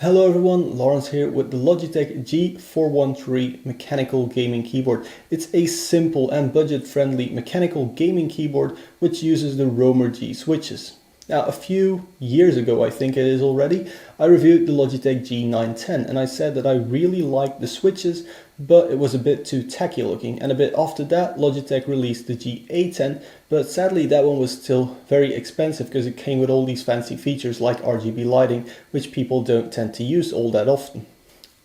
Hello everyone, Lawrence here with the Logitech G413 mechanical gaming keyboard. It's a simple and budget-friendly mechanical gaming keyboard which uses the Romer G switches. Now a few years ago, I think it is already, I reviewed the Logitech G910 and I said that I really liked the switches, but it was a bit too tacky looking, and a bit after that Logitech released the G810, but sadly that one was still very expensive because it came with all these fancy features like RGB lighting, which people don't tend to use all that often.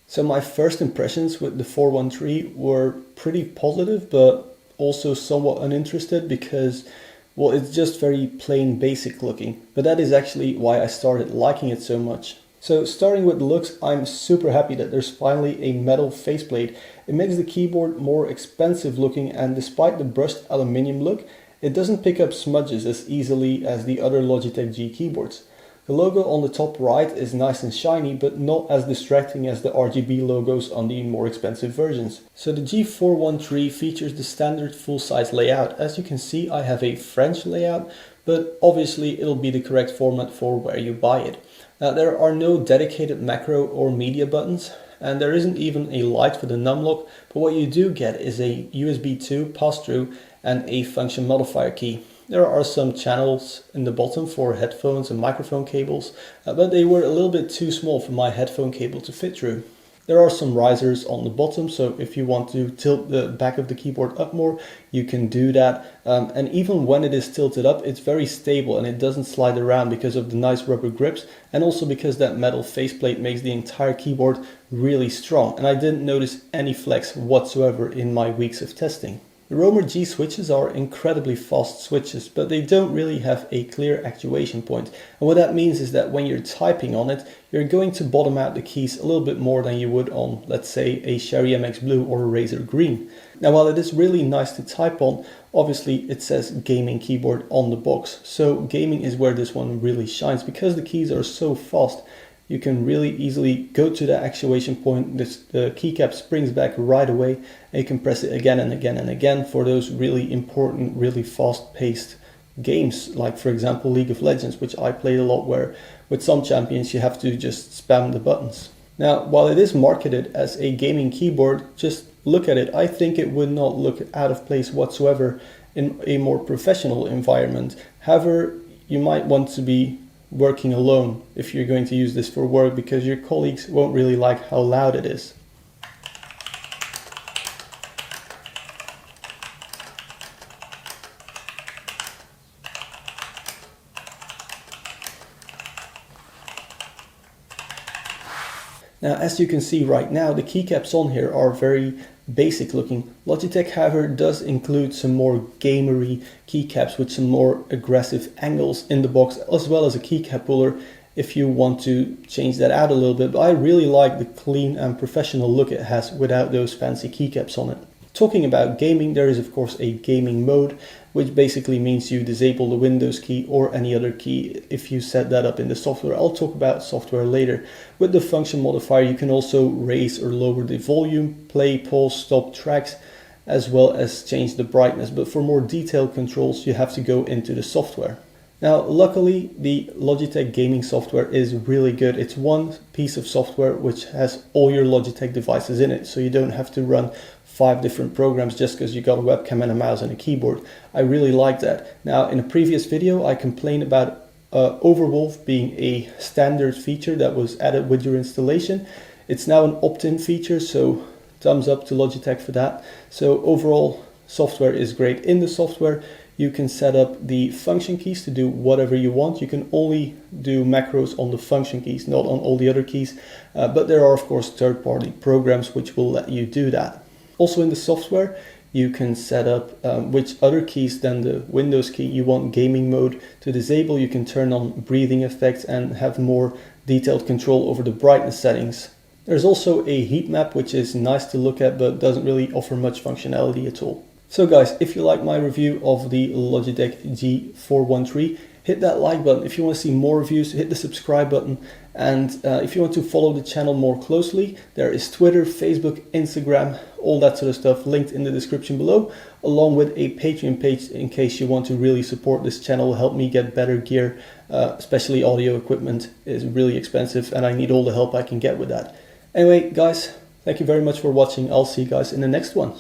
So my first impressions with the 413 were pretty positive, but also somewhat uninterested because, well, it's just very plain basic looking, but that is actually why I started liking it so much. So starting with the looks, I'm super happy that there's finally a metal faceplate. It makes the keyboard more expensive looking, and despite the brushed aluminium look, it doesn't pick up smudges as easily as the other Logitech G keyboards. The logo on the top right is nice and shiny, but not as distracting as the RGB logos on the more expensive versions. So the G413 features the standard full-size layout. As you can see, I have a French layout, but obviously it'll be the correct format for where you buy it. Now there are no dedicated macro or media buttons, and there isn't even a light for the numlock, but what you do get is a USB 2 pass-through and a function modifier key. There are some channels in the bottom for headphones and microphone cables, but they were a little bit too small for my headphone cable to fit through. There are some risers on the bottom, so if you want to tilt the back of the keyboard up more, you can do that. And even when it is tilted up, it's very stable and it doesn't slide around because of the nice rubber grips, and also because that metal faceplate makes the entire keyboard really strong. And I didn't notice any flex whatsoever in my weeks of testing. The Romer G switches are incredibly fast switches, but they don't really have a clear actuation point. And what that means is that when you're typing on it, you're going to bottom out the keys a little bit more than you would on, let's say, a Sherry MX Blue or a Razer Green. Now, while it is really nice to type on, obviously it says gaming keyboard on the box. So gaming is where this one really shines because the keys are so fast. You can really easily go to the actuation point. The keycap springs back right away, and you can press it again and again and again for those really important, really fast-paced games, like for example League of Legends, which I played a lot, where with some champions you have to just spam the buttons. Now, while it is marketed as a gaming keyboard, just look at it. I think it would not look out of place whatsoever in a more professional environment. However, you might want to be working alone if you're going to use this for work, because your colleagues won't really like how loud it is. Now, as you can see right now, the keycaps on here are very basic looking. Logitech, however, does include some more gamery keycaps with some more aggressive angles in the box, as well as a keycap puller if you want to change that out a little bit. But I really like the clean and professional look it has without those fancy keycaps on it. Talking about gaming, there is of course a gaming mode, which basically means you disable the Windows key or any other key if you set that up in the software. I'll talk about software later. With the function modifier, you can also raise or lower the volume, play, pause, stop tracks, as well as change the brightness. But for more detailed controls, you have to go into the software. Now, luckily, the Logitech gaming software is really good. It's one piece of software which has all your Logitech devices in it, so you don't have to run 5 different programs just because you got a webcam and a mouse and a keyboard. I really like that. Now, in a previous video, I complained about Overwolf being a standard feature that was added with your installation. It's now an opt-in feature, so thumbs up to Logitech for that. So overall, software is great. In the software, you can set up the function keys to do whatever you want. You can only do macros on the function keys, not on all the other keys. But there are, of course, third-party programs which will let you do that. Also in the software, you can set up which other keys than the Windows key you want gaming mode to disable. You can turn on breathing effects and have more detailed control over the brightness settings. There's also a heat map, which is nice to look at, but doesn't really offer much functionality at all. So guys, if you like my review of the Logitech G413, hit that like button. If you want to see more reviews, hit the subscribe button. And if you want to follow the channel more closely, there is Twitter, Facebook, Instagram, all that sort of stuff linked in the description below, along with a Patreon page in case you want to really support this channel, help me get better gear especially audio equipment is really expensive and I need all the help I can get with that. Anyway, guys, thank you very much for watching. I'll see you guys in the next one.